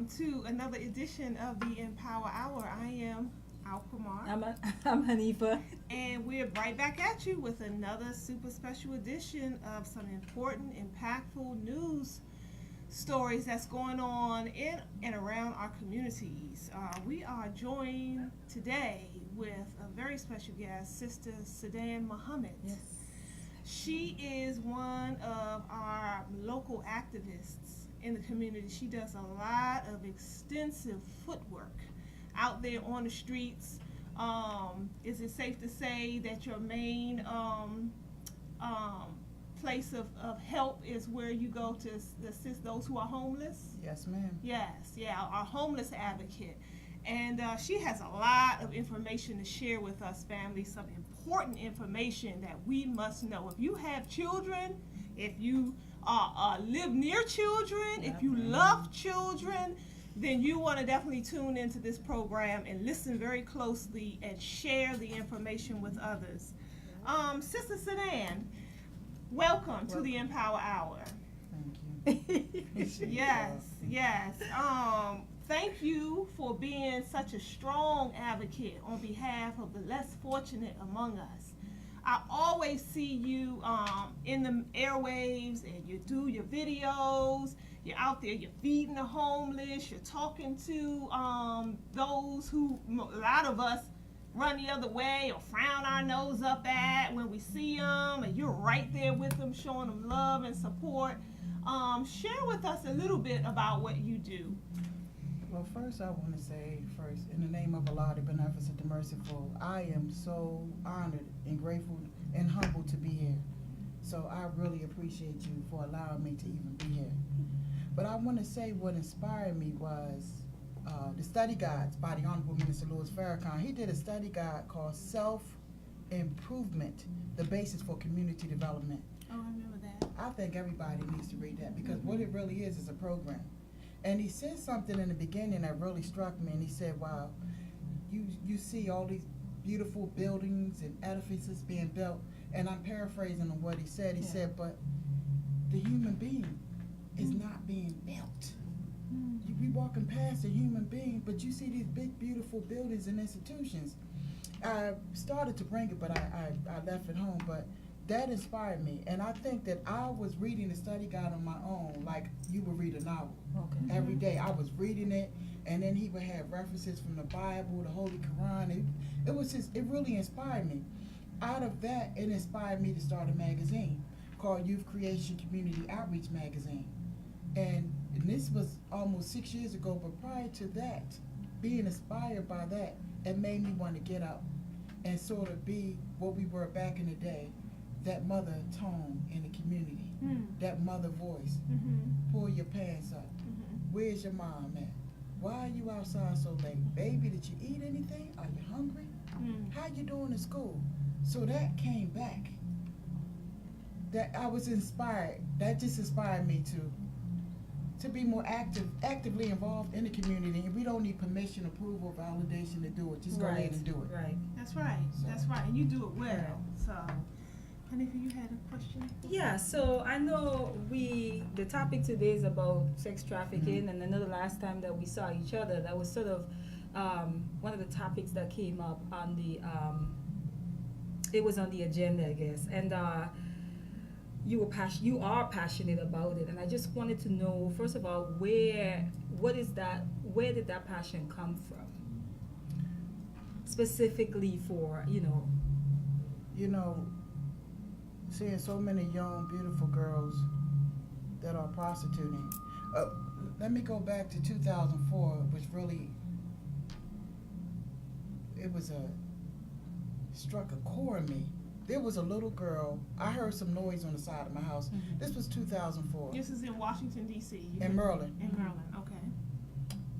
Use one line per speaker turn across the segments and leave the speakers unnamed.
to another edition of the Empower Hour. I am Alqamar.
I'm Hanifah.
And we're right back at you with another super special edition of some important, impactful news stories that's going on in and around our communities. We are joined today with a very special guest, Sister Sudan Muhammad.
Yes.
She is one of our local activists in the community. She does a lot of extensive footwork out there on the streets. Is it safe to say that your main place of help is where you go to assist those who are homeless?
Yes, ma'am.
Yes, yeah, our homeless advocate. And she has a lot of information to share with us, family, some important information that we must know. If you have children, if you live near children, if you love children, then you want to definitely tune into this program and listen very closely and share the information with others. Sister Sudan, welcome to the Empower Hour.
Thank you.
Yes. Thank you for being such a strong advocate on behalf of the less fortunate among us. I always see you in the airwaves, and you do your videos. You're out there, you're feeding the homeless, you're talking to those who, a lot of us, run the other way or frown our nose up at when we see them, and you're right there with them, showing them love and support. Share with us a little bit about what you do.
Well, first I want to say, in the name of Allah, the Beneficent, the Merciful, I am so honored and grateful and humbled to be here. So I really appreciate you for allowing me to even be here. But I want to say what inspired me was the study guides by the Honorable Minister Louis Farrakhan. He did a study guide called Self-Improvement, the Basis for Community Development.
Oh, I remember that.
I think everybody needs to read that because what it really is a program. And he said something in the beginning that really struck me, and he said, wow, you see all these beautiful buildings and edifices being built, and I'm paraphrasing on what he said. He said, but the human being is not being built. You be walking past a human being, but you see these big, beautiful buildings and institutions. I started to bring it, but I left it home, but that inspired me. And I think that I was reading the study guide on my own, like you would read a novel.
Okay.
Every day I was reading it, and then he would have references from the Bible, the Holy Quran. It really inspired me. Out of that, it inspired me to start a magazine called Youth Creation Community Outreach Magazine. And this was almost 6 years ago, but prior to that, being inspired by that, it made me want to get up and sort of be what we were back in the day, that mother tone in the community, that mother voice. Pull your pants up. Where's your mom at? Why are you outside so late? Baby, did you eat anything? Are you hungry? How you doing in school? So that came back. That I was inspired. That just inspired me to be more actively involved in the community. And we don't need permission, approval, validation to do it. Just go ahead and do it.
Right.
That's right. That's right. And you do it well. So, Hanifah, you had a question?
Yeah, so I know the topic today is about sex trafficking, and I know the last time that we saw each other, that was sort of one of the topics that came up on it was on the agenda, I guess. And you are passionate about it, and I just wanted to know, first of all, where did that passion come from? Specifically for,
seeing so many young, beautiful girls that are prostituting. Let me go back to 2004, which really, struck a core in me. There was a little girl, I heard some noise on the side of my house. This was 2004.
This is in Washington, D.C.
In Maryland.
In Maryland, okay.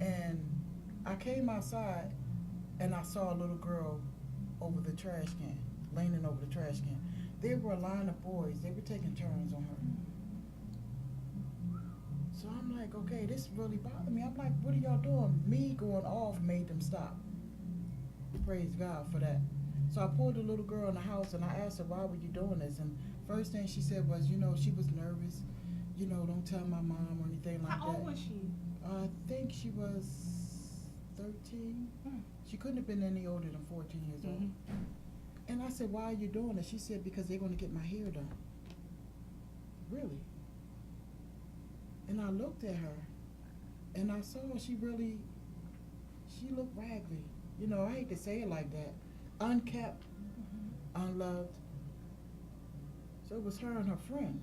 And I came outside, and I saw a little girl over the trash can, leaning over the trash can. There were a line of boys. They were taking turns on her. So I'm like, okay, this really bothered me. I'm like, what are y'all doing? Me going off made them stop. Praise God for that. So I pulled the little girl in the house, and I asked her, why were you doing this? And first thing she said was, she was nervous. Don't tell my mom or anything like that.
How old was she?
I think she was 13. She couldn't have been any older than 14 years old. And I said, why are you doing it? She said, because they're going to get my hair done. Really? And I looked at her, and I saw she looked raggedy. You know, I hate to say it like that. Unkept, unloved. So it was her and her friend.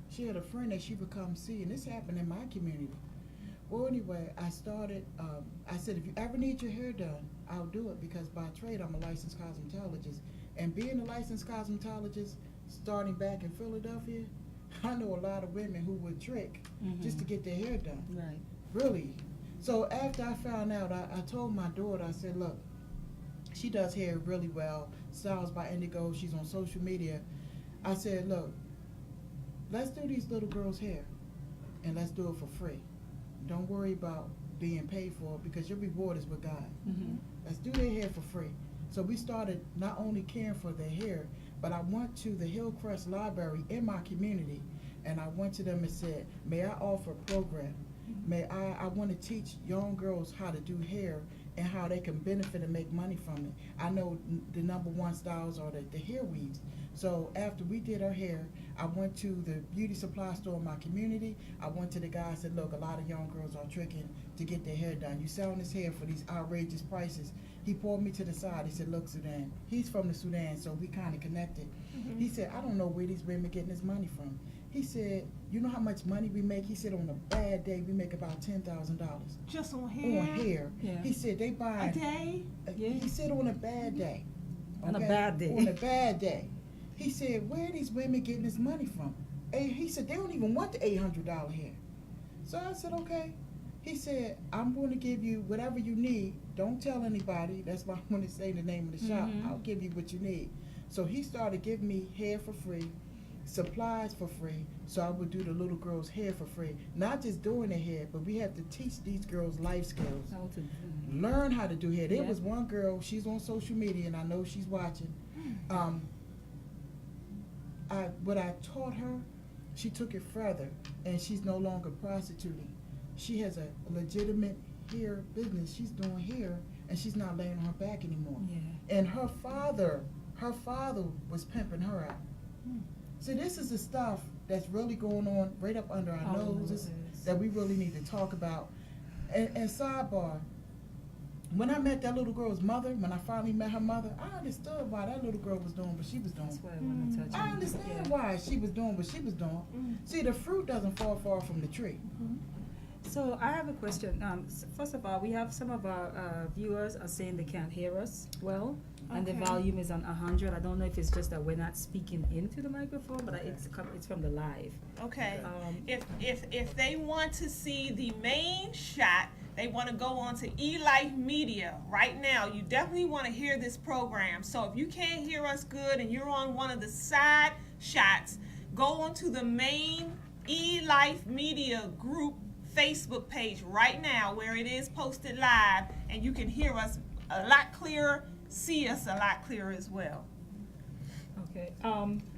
She had a friend that she would come see, and this happened in my community. Well, anyway, I started, I said, if you ever need your hair done, I'll do it, because by trade, I'm a licensed cosmetologist. And being a licensed cosmetologist, starting back in Philadelphia, I know a lot of women who would trick just to get their hair done.
Right.
Really. So after I found out, I told my daughter, I said, look, she does hair really well, Styles by Indigo, she's on social media. I said, look, let's do these little girls' hair, and let's do it for free. Don't worry about being paid for it, because your reward is with God. Let's do their hair for free. So we started not only caring for their hair, but I went to the Hillcrest Library in my community, and I went to them and said, may I offer a program? I want to teach young girls how to do hair and how they can benefit and make money from it. I know the number one styles are the hair weaves. So after we did her hair, I went to the beauty supply store in my community. I went to the guy and said, look, a lot of young girls are tricking to get their hair done. You selling this hair for these outrageous prices. He pulled me to the side. He said, look, Sudan, he's from the Sudan, so we kind of connected. He said, I don't know where these women getting this money from. He said, you know how much money we make? He said, on a bad day, we make about $10,000.
Just on hair?
On hair.
Yeah.
He said, they buy.
A day?
Yeah.
He said, on a bad day.
On a bad day.
On a bad day. He said, where are these women getting this money from? And he said, they don't even want the $800 hair. So I said, okay. He said, I'm going to give you whatever you need. Don't tell anybody. That's why I want to say the name of the shop. I'll give you what you need. So he started giving me hair for free, supplies for free, so I would do the little girls' hair for free. Not just doing their hair, but we have to teach these girls life skills.
How to
Learn how to do hair. There
Yeah.
was one girl, she's on social media, and I know she's watching. What I taught her, she took it further, and she's no longer prostituting. She has a legitimate hair business. She's doing hair, and she's not laying on her back anymore.
Yeah.
And her father was pimping her out. So this is the stuff that's really going on right up under our
All over
noses
this.
that we really need to talk about. And sidebar, when I met that little girl's mother, when I finally met her mother, I understood why that little girl was doing what she was doing.
That's what I want to touch on.
I understand why she was doing what she was doing. See, the fruit doesn't fall far from the tree.
So I have a question. First of all, we have some of our viewers are saying they can't hear us well, and the
Okay.
volume is on 100. I don't know if it's just that we're not speaking into the microphone, but it's from the live.
Okay.
Um,
If they want to see the main shot, they want to go on to eLife Media right now. You definitely want to hear this program. So if you can't hear us good and you're on one of the side shots, go on to the main eLife Media group Facebook page right now where it is posted live, and you can hear us a lot clearer, see us a lot clearer as well.
Okay.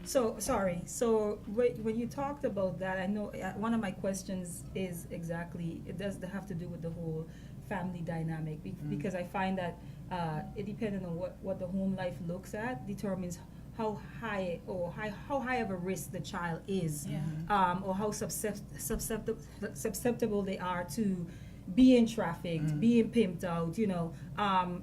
So sorry. So when you talked about that, I know one of my questions is exactly it does have to do with the whole family dynamic because I find that it depending on what the home life looks at determines how high of a risk the child is, or how susceptible they are to being trafficked, being pimped out.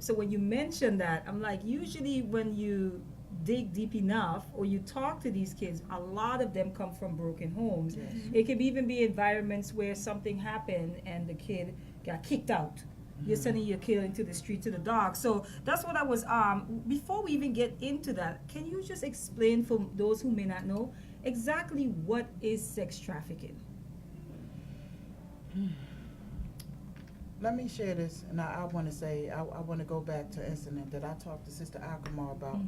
So when you mention that, I'm like, usually when you dig deep enough or you talk to these kids, a lot of them come from broken homes. It could even be environments where something happened and the kid got kicked out. You're sending your kid into the street to the dog. So that's what I was, before we even get into that, can you just explain for those who may not know exactly what is sex trafficking?
Let me share this, and I want to say, I want to go back to an incident that I talked to Sister Alqamar about.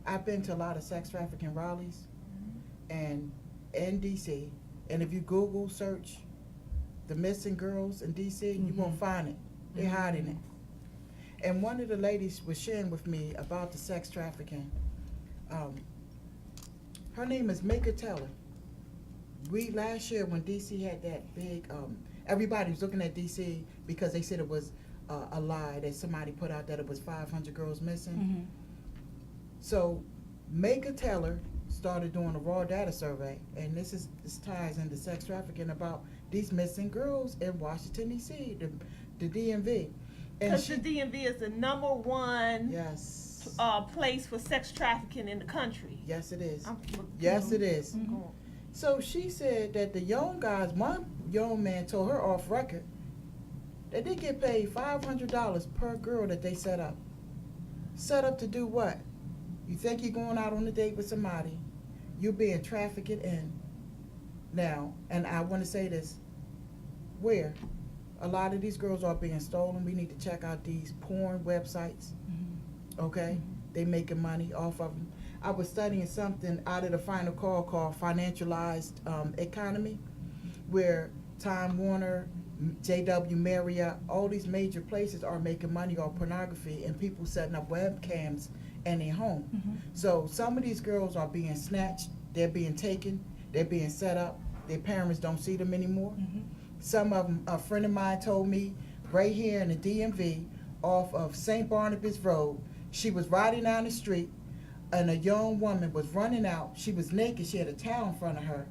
I've been to a lot of sex trafficking rallies and in DC, and if you Google search the missing girls in DC, you won't find it. They're hiding it. And one of the ladies was sharing with me about the sex trafficking. Her name is Mika Teller. Last year when DC had that big Everybody was looking at DC because they said it was a lie that somebody put out that it was 500 girls missing.
Mm-hmm.
So Mega Taylor started doing a raw data survey, and this ties into sex trafficking about these missing girls in Washington D.C., the DMV.
Because the DMV is the number one
Yes.
place for sex trafficking in the country.
Yes, it is.
I'm-
Yes, it is.
Mhm.
So she said that the young guys, one young man told her off record that they get paid $500 per girl that they set up. Set up to do what? You think you're going out on a date with somebody, you're being trafficked in. Now, and I want to say this, where a lot of these girls are being stolen. We need to check out these porn websites, okay? They making money off of them. I was studying something out of the final call called financialized economy, where Time Warner, JW Marriott, all these major places are making money off pornography and people setting up webcams in their home.
Mm-hmm.
So some of these girls are being snatched, they're being taken, they're being set up, their parents don't see them anymore.
Mm-hmm.
Some of them, a friend of mine told me, right here in the DMV, off of St. Barnabas Road, she was riding down the street, and a young woman was running out. She was naked, she had a towel in front of her,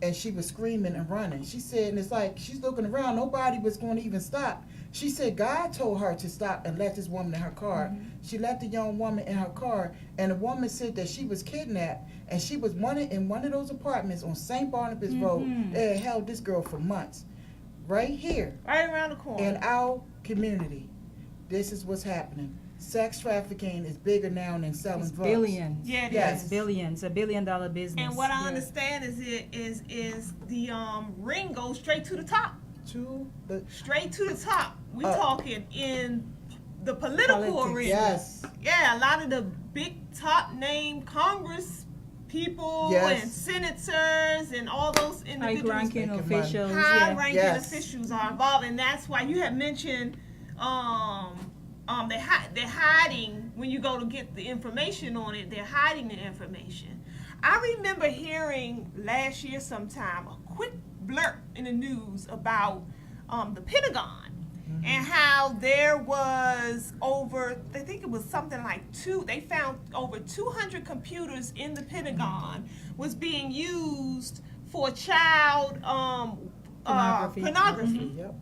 and she was screaming and running. She said, and it's like, she's looking around, nobody was going to even stop. She said God told her to stop and let this woman in her car.
Mm-hmm.
She let the young woman in her car, and the woman said that she was kidnapped, and she was wanted in one of those apartments on St. Barnabas Road.
Mhm.
They had held this girl for months. Right here
Right around the corner.
in our community, this is what's happening. Sex trafficking is bigger now than selling
It's
drugs.
billions.
Yeah, it
Yes.
It's billions. $1 billion business.
And what I
Yeah.
understand is the ring goes straight to the top.
To the
Straight to the top. We
Uh,
talking in the political
Politics.
arena.
yes,
Yeah, a lot of the big top name Congress people
Yes.
and senators and all those individuals,
High-ranking
making money.
officials.
high
Yeah.
ranking
Yes.
officials are involved, and that's why you had mentioned they're hiding when you go to get the information on it. They're hiding the information. I remember hearing last year sometime a quick blurb in the news about the Pentagon. And how there was over, I think it was something like they found over 200 computers in the Pentagon was being used for child
Pornography.
pornography.
Yep.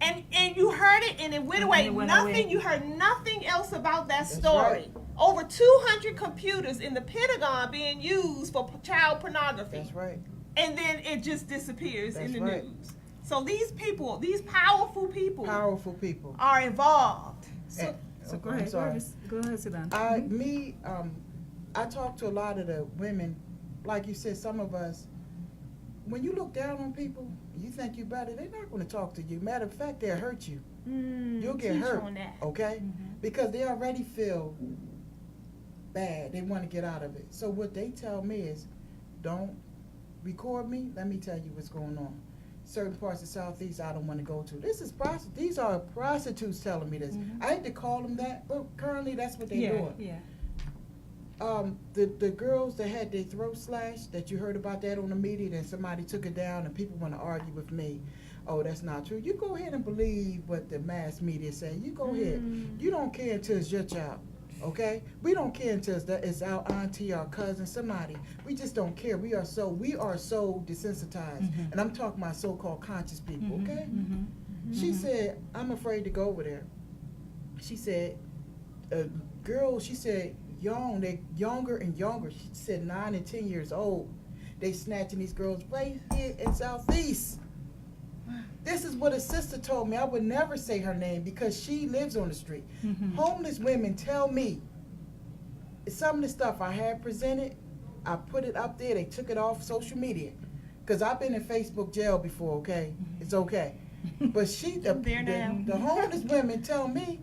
And you heard it and it went away.
it went
Nothing,
away.
you heard nothing else about that
That's
story.
right.
Over 200 computers in the Pentagon being used for child pornography.
That's right.
And then it just disappears in
That's
the
right.
news. So these people, these powerful people
Powerful people.
are involved.
And-
So go
I'm
ahead.
sorry.
Go ahead, Sudan.
I talk to a lot of the women, like you said, some of us, when you look down on people, you think you better, they're not going to talk to you. Matter of fact, they'll hurt you. You'll get
teach
hurt,
on that.
okay?
Mhm.
Because they already feel bad. They want to get out of it. So what they tell me is, don't record me. Let me tell you what's going on. Certain parts of Southeast I don't want to go to. These are prostitutes telling me this.
Mhm.
I hate to call them that, but currently that's what they're
Yeah,
doing.
yeah.
The girls that had their throat slashed, that you heard about that on the media, and somebody took it down, and people want to argue with me. Oh, that's not true. You go ahead and believe what the mass media say. You go ahead. You don't care until it's your child, okay? We don't care until it's our auntie, our cousin, somebody. We just don't care. We are so desensitized,
Mhm.
and I'm talking about so-called conscious people,
Mhm,
okay?
mhm.
She said, I'm afraid to go over there. She said, girls, she said, they younger and younger. She said 9 and 10 years old. They snatching these girls right here in Southeast. This is what a sister told me. I would never say her name because she lives on the street.
Mhm.
Homeless women tell me some of the stuff I had presented, I put it up there. They took it off social media. Because I've been in Facebook jail before, okay? It's okay. But
I'm there now.
the homeless women tell me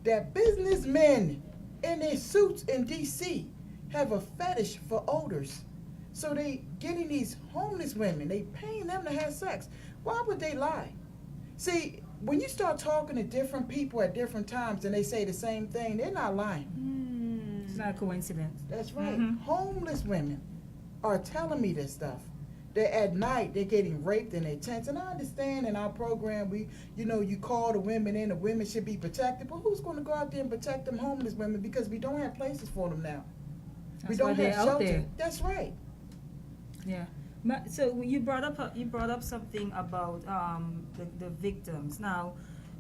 that businessmen in their suits in D.C. have a fetish for odors. So they getting these homeless women, they paying them to have sex. Why would they lie? See, when you start talking to different people at different times and they say the same thing, they're not lying.
It's not a coincidence.
That's right.
Mhm.
Homeless women are telling me this stuff. They at night they're getting raped in their tents. And I understand in our program you call the women in, the women should be protected, but who's going to go out there and protect them homeless women, because we don't have places for them now. We
That's
don't
why they're
have
out
shelter.
there.
That's right.
Yeah. So you brought up something about the victims. Now,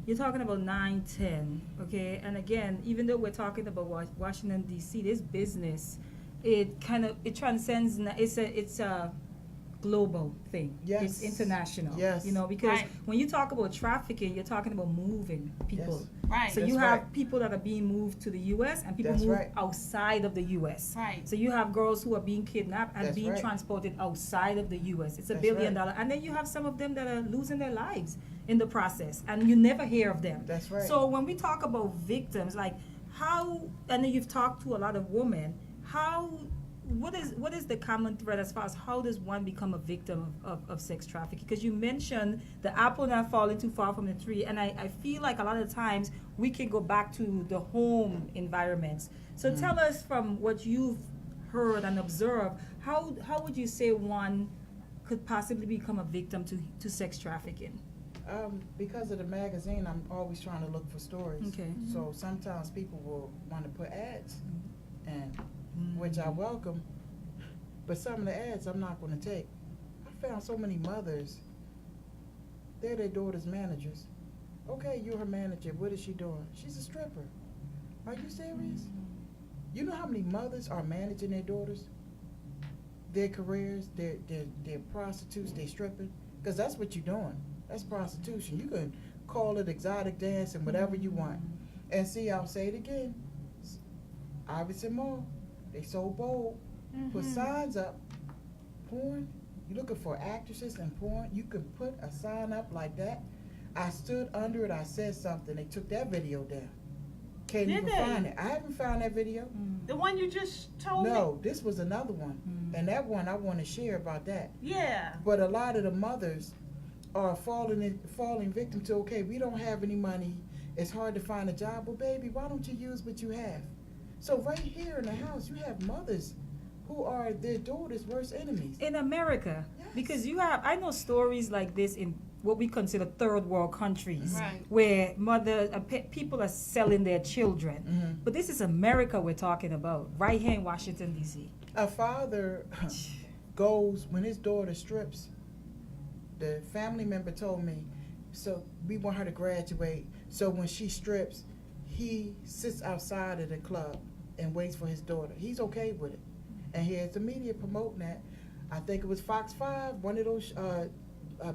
you're talking about 9/10, okay? And again, even though we're talking about Washington D.C., this business, it transcends. It's a global thing.
Yes.
It's international.
Yes.
Because
Right.
when you talk about trafficking, you're talking about moving people.
Yes.
Right.
So
That's
you have
right.
people that are being moved to the U.S. and people
That's
moved
right.
outside of the U.S.
Right.
So you have girls who are being kidnapped and
That's
being
right.
transported outside of the U.S. It's a
That's
billion
right.
dollar, and then you have some of them that are losing their lives in the process, and you never hear of them.
That's right.
So when we talk about victims, like how, and then you've talked to a lot of women, what is the common thread as far as how does one become a victim of sex trafficking? Because you mentioned the apple not falling too far from the tree, and I feel like a lot of times we can go back to the home environments. So tell us, from what you've heard and observed, how would you say one could possibly become a victim to sex trafficking?
Because of the magazine, I'm always trying to look for stories.
Okay.
So sometimes people will want to put ads, and which I welcome, but some of the ads I'm not going to take. I found so many mothers, they're their daughter's managers. Okay, you're her manager. What is she doing? She's a stripper. Are you serious? You know how many mothers are managing their daughters, their careers, their prostitutes, they're stripping? Because that's what you're doing. That's prostitution. You can call it exotic dancing, whatever you want. And see, I'll say it again. Iverson Mall, they so bold. Put signs up. Porn. You're looking for actresses and porn. You can put a sign up like that. I stood under it. I said something. They took that video down. Can't
Did
even
they?
find it. I haven't found that video.
The one you just told me?
No, this was another one. And that one I want to share about that.
Yeah.
But a lot of the mothers are falling victim to, okay, we don't have any money. It's hard to find a job. Well, baby, why don't you use what you have? So right here in the house, you have mothers who are their daughters' worst enemies.
In America,
Yes.
because I know stories like this in what we consider third world countries,
Right.
where people are selling their children.
Mhm.
But this is America we're talking about, right here in Washington, D.C.
A father goes, when his daughter strips, the family member told me, so we want her to graduate, so when she strips, he sits outside of the club and waits for his daughter. He's okay with it. And here's the media promoting that. I think it was Fox 5, one of those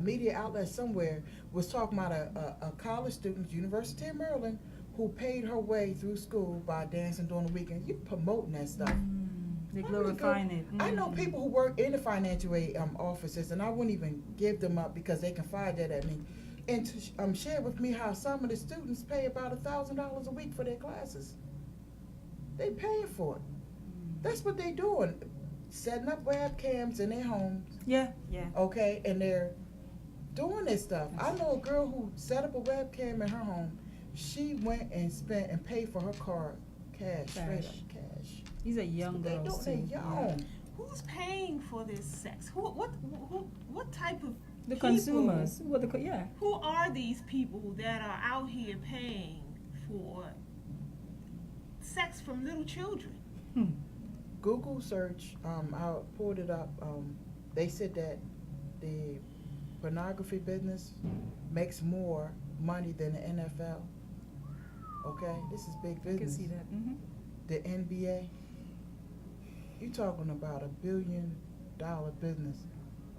media outlets somewhere, was talking about a college student, University of Maryland, who paid her way through school by dancing during the weekend. You promoting that stuff.
They're
I really
glorifying it.
I know people who work in the financial aid offices, and I wouldn't even give them up because they can fire that at me. And to share with me how some of the students pay about $1,000 a week for their classes. They paying for it. That's what they doing, setting up webcams in their homes,
Yeah.
okay, and they're doing this stuff. I know a girl who set up a webcam in her home. She went and spent and paid for her car cash, straight up cash.
These are young
They
girls.
They
too.
young.
Who's paying for this sex? What type of
The
people?
consumers.
Who are these people that are out here paying for sex from little children?
Google search, I pulled it up. They said that the pornography business makes more money than the NFL. Okay, this is big
I can
business.
see that.
The NBA, you talking about $1 billion business,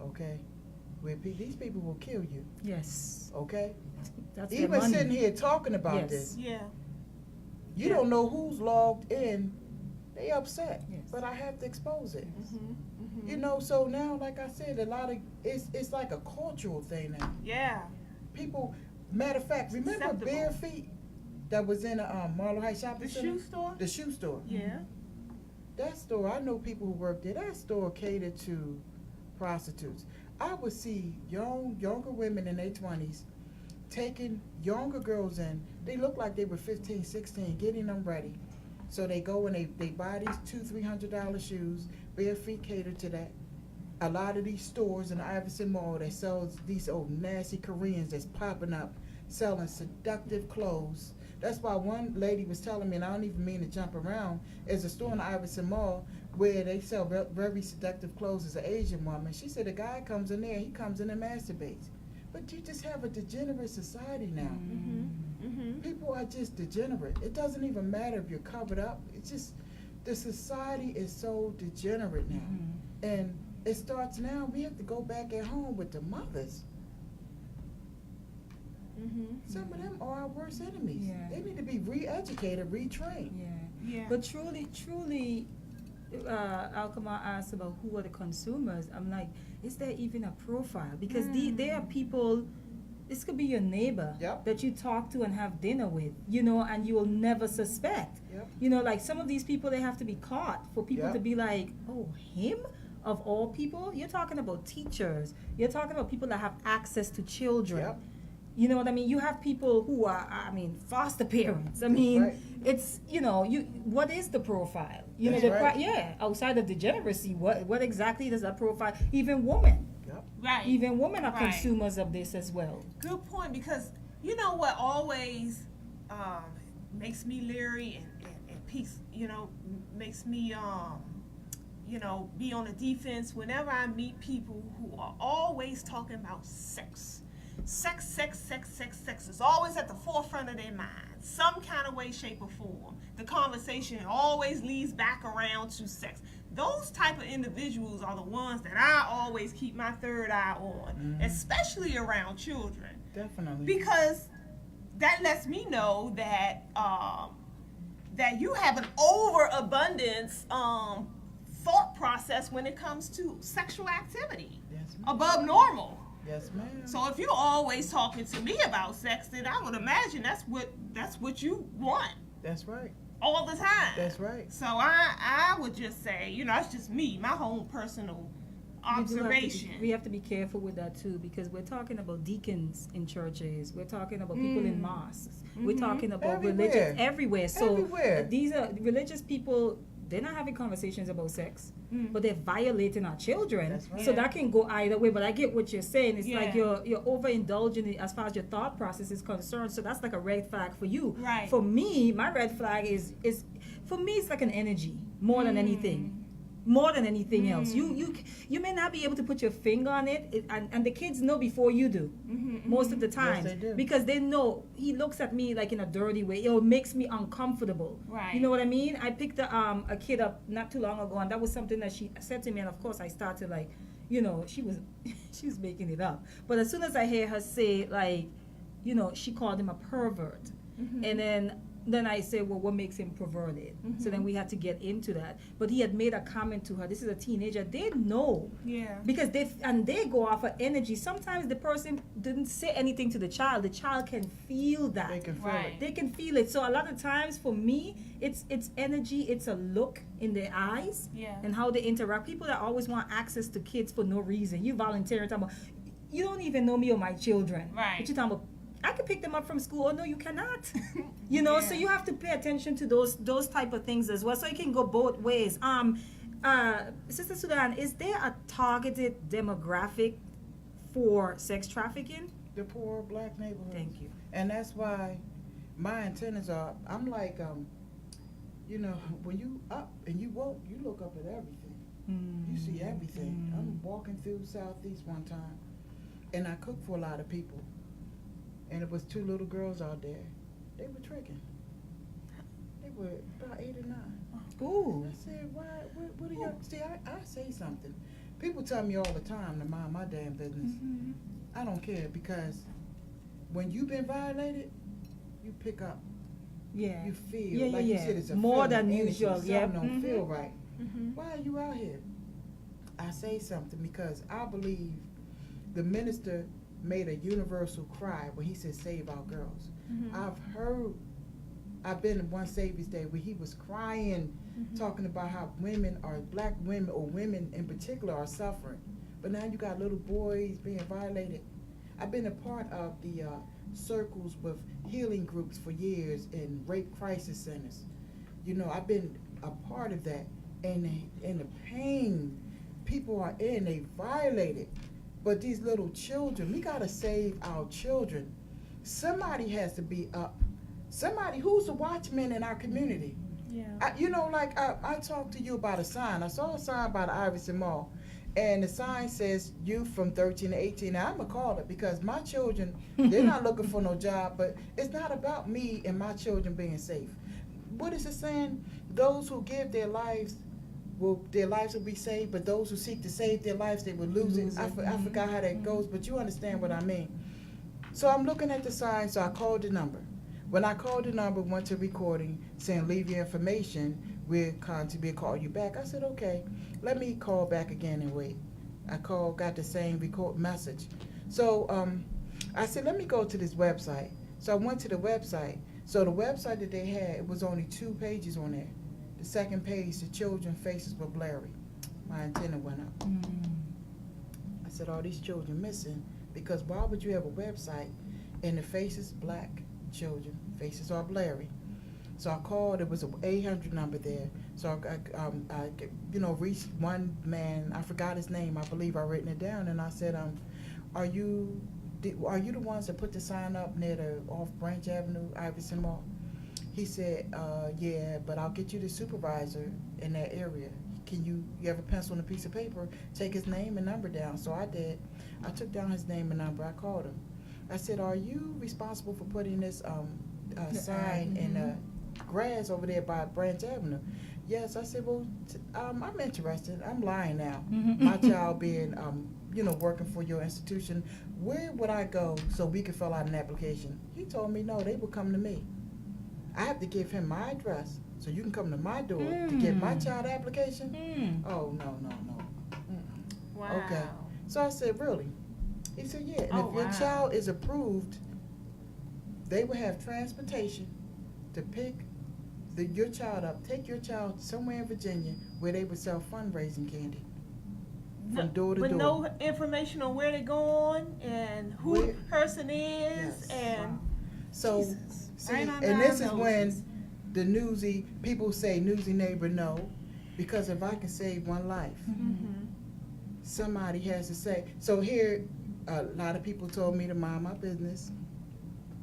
okay? Where these people will kill you,
Yes.
okay?
That's their
Even
money.
sitting here talking about
Yes.
this,
Yeah.
you don't know who's logged in. They upset,
Yes.
but I have to expose it.
Mm-hmm.
You know, so now, like I said, a lot of it's like a cultural thing now.
Yeah.
People, matter of fact, remember
Acceptable.
Bare Feet that was in Marlow Heights Shopping
The
Center?
shoe store?
The shoe store.
Yeah.
That store, I know people who work there. That store catered to prostitutes. I would see younger women in their 20s taking younger girls in. They look like they were 15, 16, getting them ready. So they go and they buy these $200-300 shoes. Bare Feet catered to that. a lot of these stores in the Iverson Mall that sells these old nasty Koreans that's popping up selling seductive clothes. That's why one lady was telling me, and I don't even mean to jump around, there's a store in the Iverson Mall where they sell very seductive clothes as an Asian woman. She said a guy comes in there, he comes in and masturbates. But you just have a degenerate society now. People are just degenerate. It doesn't even matter if you're covered up. It's just, the society is so degenerate now. And it starts now. We have to go back at home with the mothers. Some of them are our worst enemies.
Yeah.
They need to be re-educated, retrained.
Yeah.
But truly, Alqamar asked about who are the consumers. I'm like, is there even a profile? Because they are people. This could be your neighbor
Yep.
that you talk to and have dinner with, you know, and you will never suspect.
Yep.
You know, like some of these people, they have to be caught for people
Yep.
to be like, oh, him? Of all people? You're talking about teachers. You're talking about people that have access to children.
Yep.
You know what I mean? You have people who are, I mean, foster parents. I mean,
right.
it's, you know, what is the profile? You
That's
know,
right.
outside of degeneracy, what exactly does that profile? Even women.
Yep.
Right.
Even women are
Right.
consumers of this as well.
Good point, because you know what always makes me leery and peace, you know, makes me you know, be on the defense whenever I meet people who are always talking about sex. Sex is always at the forefront of their mind, some kind of way, shape, or form. The conversation always leads back around to sex. Those type of individuals are the ones that I always keep my third eye on, especially around children,
Definitely.
because that lets me know that that you have an overabundance thought process when it comes to sexual activity
Yes, ma'am.
above normal.
Yes, ma'am.
So if you're always talking to me about sex, then I would imagine that's what you want
That's right.
all the time.
That's right.
So I would just say, you know, that's just me, my own personal observation.
We have to be careful with that too, because we're talking about deacons in churches. We're talking about people in mosques. We're talking about
Everywhere.
religions everywhere. So
Everywhere.
these are religious people. They're not having conversations about sex, but they're violating our children.
That's right.
So that can go either way. But I get what you're saying. It's like
Yeah.
you're overindulging it as far as your thought process is concerned. So that's like a red flag for you.
Right.
For me, my red flag is for me it's like an energy more than anything. More than anything else, you may not be able to put your finger on it, and the kids know before you do, most of the time,
they do.
because they know he looks at me like in a dirty way. It makes me uncomfortable.
Right.
You know what I mean? I picked a kid up not too long ago, and that was something that she said to me, and of course I started like, you know, she was making it up. But as soon as I hear her say like, you know, she called him a pervert, and then I said, well, what makes him perverted? So then we had to get into that. But he had made a comment to her. This is a teenager. They know.
Yeah.
Because they go off of energy. Sometimes the person didn't say anything to the child. The child can feel that.
They can feel
Right.
it.
They can feel it. So a lot of times for me, it's energy. It's a look in their eyes
Yeah.
and how they interact. People that always want access to kids for no reason. You volunteer talking about, you don't even know me or my children.
Right.
But you talking about, I can pick them up from school. Oh no, you cannot. You know, so
Yeah.
you have to pay attention to those type of things as well. So it can go both ways. Sister Sudan, is there a targeted demographic for sex trafficking?
The poor black neighborhood.
Thank you.
And that's why my antennas are, I'm like, you know, when you up and you woke, you look up at everything. You see everything. I'm walking through Southeast one time, and I cooked for a lot of people. And it was two little girls out there. They were tricking. They were about 8 or 9.
Ooh.
I said, why, what are you, see, I say something. People tell me all the time to mind my damn business. I don't care, because when you've been violated, you pick up.
Yeah.
You feel,
Yeah,
like
yeah,
you said, it's a
more
feeling,
than
energy,
usual.
something
Yeah.
don't feel right.
Mm-hmm.
Why are you out here? I say something because I believe the minister made a universal cry when he said, save our girls. I've been in one Savior's Day where he was crying, talking about how women are, black women or women in particular are suffering. But now you got little boys being violated. I've been a part of the circles with healing groups for years in rape crisis centers. You know, I've been a part of that, and the pain people are in, they violate it. But these little children, we gotta save our children. Somebody has to be up. Somebody, who's the watchman in our community?
Yeah.
I talked to you about a sign. I saw a sign by the Iverson Mall, and the sign says youth from 13 to 18. Now, I'm going to call it because my children, they're not looking for no job, but it's not about me and my children being safe. What is it saying? Those who give their lives will be saved, but those who seek to save their lives, they will lose it. I forgot how that goes, but you understand what I mean. So I'm looking at the sign, so I called the number. When I called the number, went to recording, saying leave your information, we'll call you back. I said, okay, let me call back again and wait. I called, got the same record message. So I said, let me go to this website. So I went to the website. So the website that they had, it was only 2 pages on there. The second page, the children's faces were blurry. My antenna went up. I said, all these children missing, because why would you have a website and the faces black? Children faces are blurry. So I called. It was an 800 number there. So I reached one man. I forgot his name. I believe I written it down, and I said, are you the ones that put the sign up near the off Branch Avenue, Iverson Mall? He said, yeah, but I'll get you the supervisor in that area. You have a pencil and a piece of paper? Take his name and number down. So I did. I took down his name and number. I called him. I said, are you responsible for putting this sign in the grass over there by Branch Avenue? Yes. I said, well, I'm interested. I'm lying now. My child being, working for your institution. Where would I go so we could fill out an application? He told me, no, they would come to me. I have to give him my address so you can come to my door to get my child application? Oh, no.
Wow.
Okay. So I said, really? He said, yeah, and if your child is approved, they will have transportation to pick your child up, take your child somewhere in Virginia where they would sell fundraising candy from door to door.
With no information on where they're going and who the person is.
Yes.
And
wow. So,
Jesus.
see,
Right
and this is when the newsy, people say newsy neighbor no, because if I can save one life, somebody has to say. So here, a lot of people told me to mind my business.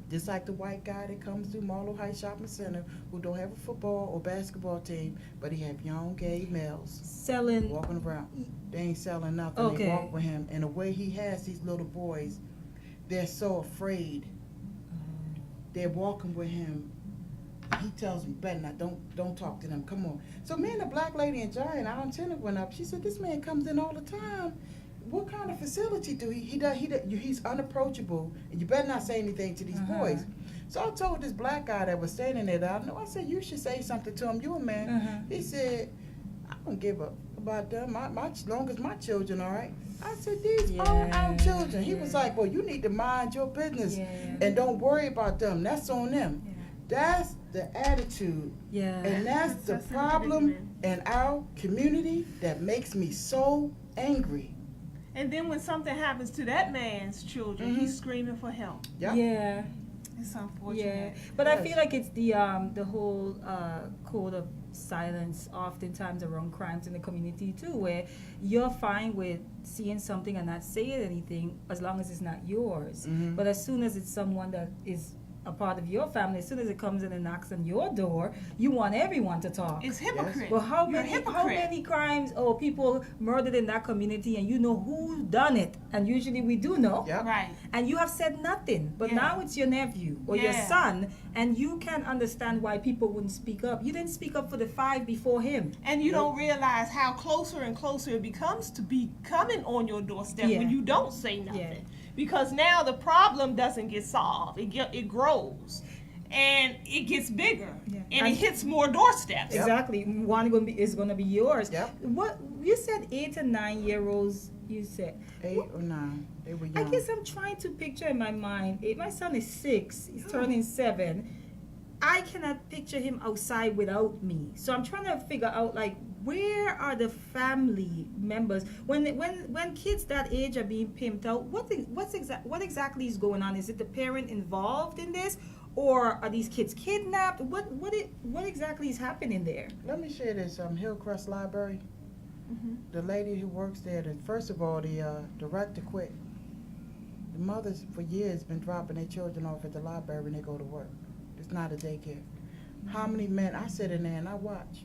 Just like the white guy that comes through Marlow Heights Shopping Center who don't have a football or basketball team, but he have young gay males
selling,
walking around. They ain't selling nothing.
Okay.
They walk with him, and the way he has these little boys, they're so afraid. They're walking with him. He tells me, better not, don't talk to them. Come on. So me and the black lady in Giant, our antenna went up. She said, this man comes in all the time. What kind of facility do he does? He's unapproachable, and you better not say anything to these boys. So I told this black guy that was standing there that I know. I said, you should say something to him. You a man. He said, I don't give up about them. As long as my children, all right. I said, these are our children. He was like, well, you need to mind your business and don't worry about them. That's on them. That's the attitude. And that's the problem in our community that makes me so angry.
And then when something happens to that man's children, he's screaming for help.
Yeah.
It's unfortunate.
Yeah, but I feel like it's the whole code of silence oftentimes around crimes in the community too, where you're fine with seeing something and not saying anything as long as it's not yours. But as soon as it's someone that is a part of your family, as soon as it comes in and knocks on your door, you want everyone to talk.
It's hypocrite.
Well, how many crimes or people murdered in that community, and you know who done it, and usually we do know,
Right.
and you have said nothing, but now it's your nephew or your son, and you can't understand why people wouldn't speak up. You didn't speak up for the 5 before him.
And you don't realize how closer and closer it becomes to be coming on your doorstep when you don't say nothing. Because now the problem doesn't get solved. It grows. And it gets bigger. And it hits more doorsteps.
Exactly. One is going to be yours. What you said, 8 and 9 year olds, you said
8 or 9. They were young.
I guess I'm trying to picture in my mind. My son is 6. He's turning 7. I cannot picture him outside without me. So I'm trying to figure out, like, where are the family members when kids that age are being pimped out? What exactly is going on? Is it the parent involved in this, or are these kids kidnapped? What exactly is happening there?
Let me share this. Hillcrest Library. The lady who works there, first of all, the director quit. The mothers for years been dropping their children off at the library when they go to work. It's not a daycare. How many men, I sit in there and I watch.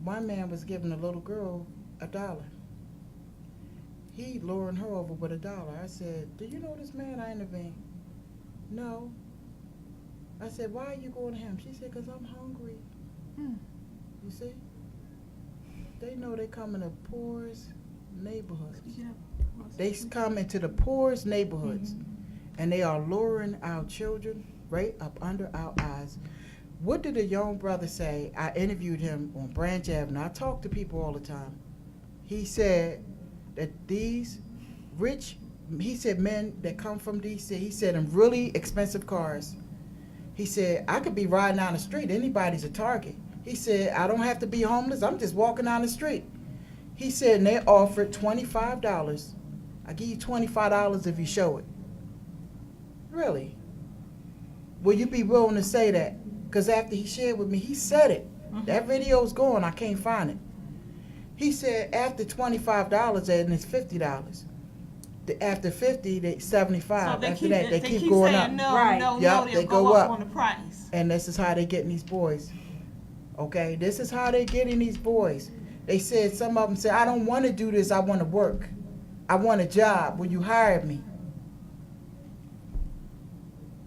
One man was giving a little girl $1. He luring her over with $1. I said, do you know this man? I intervened. No. I said, why are you going to him? She said, because I'm hungry. You see? They know they come in the poorest neighborhoods. They come into the poorest neighborhoods, and they are luring our children right up under our eyes. What did a young brother say? I interviewed him on Branch Avenue. I talk to people all the time. He said that these rich, he said men that come from D.C., he said in really expensive cars. He said, I could be riding down the street. Anybody's a target. He said, I don't have to be homeless. I'm just walking down the street. He said, and they offered $25. I give you $25 if you show it. Really? Will you be willing to say that? Because after he shared with me, he said it. That video's gone. I can't find it. He said after $25, and it's $50. After 50, they 75.
So
After that, they keep going
saying
up.
No,
Right.
no,
Yup,
no,
they
they'll
go
go up
up.
on the price.
And this is how they getting these boys. Okay, this is how they getting these boys. They said, some of them said, I don't want to do this, I want to work. I want a job. Will you hire me?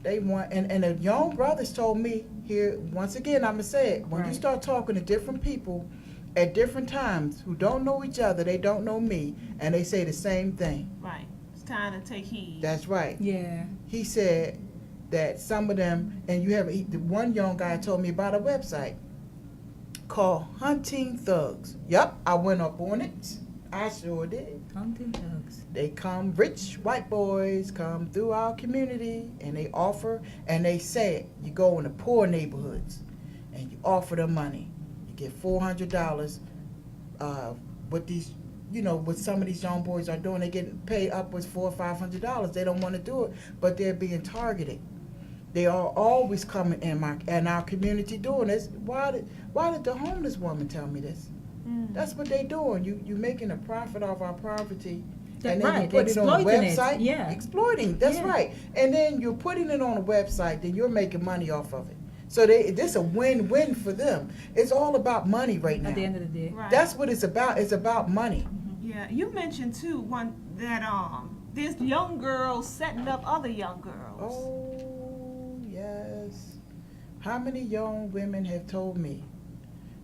They want, and the young brothers told me here, once again, I'm going to say it, when you start talking to different people at different times who don't know each other, they don't know me, and they say the same thing.
Right. It's time to take heed.
That's right.
Yeah.
He said that some of them, and you have, the one young guy told me about a website called Hunting Thugs. Yup, I went up on it. I sure did.
Hunting thugs.
They come, rich white boys come through our community, and they offer, and they say you go in the poor neighborhoods, and you offer them money. You get $400. What these, you know, what some of these young boys are doing, they get paid upwards $400 or $500. They don't want to do it, but they're being targeted. They are always coming in our community doing this. Why did the homeless woman tell me this? That's what they doing. You making a profit off our poverty, and then you put it on a website.
Yeah.
Exploiting. That's right. And then you're putting it on a website. Then you're making money off of it. So this a win-win for them. It's all about money right now.
At the end of the day.
Right.
That's what it's about. It's about money.
Yeah, you mentioned too there's young girls setting up other young girls.
Oh yes. How many young women have told me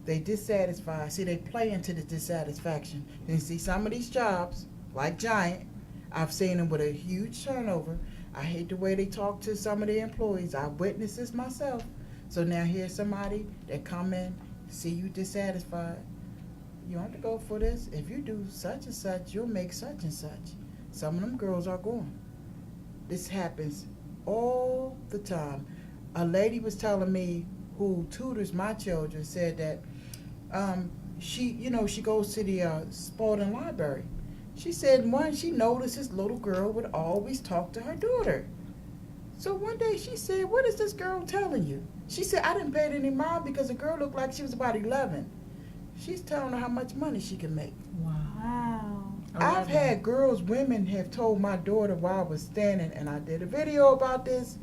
they dissatisfied? See, they play into the dissatisfaction. And see, some of these jobs, like Giant, I've seen them with a huge turnover. I hate the way they talk to some of the employees. I witnessed this myself. So now here's somebody that come in, see you dissatisfied. You want to go for this? If you do such and such, you'll make such and such. Some of them girls are going. This happens all the time. A lady was telling me who tutors my children said that she goes to the Spalding Library. She said she noticed this little girl would always talk to her daughter. So one day she said, what is this girl telling you? She said, I didn't pay it any mind because the girl looked like she was about 11. She's telling her how much money she can make.
Wow.
I've had women have told my daughter while I was standing, and I did a video about this,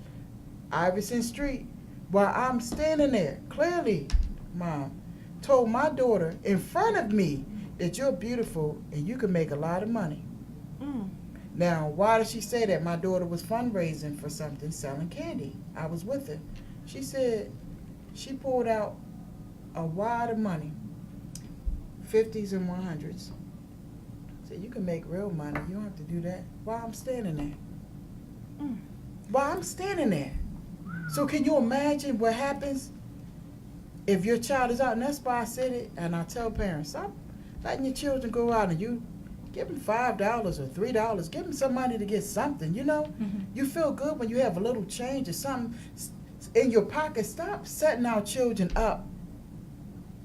Iverson Street, while I'm standing there, clearly, Mom, told my daughter in front of me that you're beautiful and you can make a lot of money. Now, why did she say that? My daughter was fundraising for something, selling candy. I was with her. She said she pulled out a wad of money, 50s and 100s. Said, you can make real money. You don't have to do that. While I'm standing there. While I'm standing there. So can you imagine what happens if your child is out? And that's why I said it, and I tell parents, stop letting your children go out and you give them $5 or $3. Give them some money to get something, you know? You feel good when you have a little change or something in your pocket. Stop setting our children up.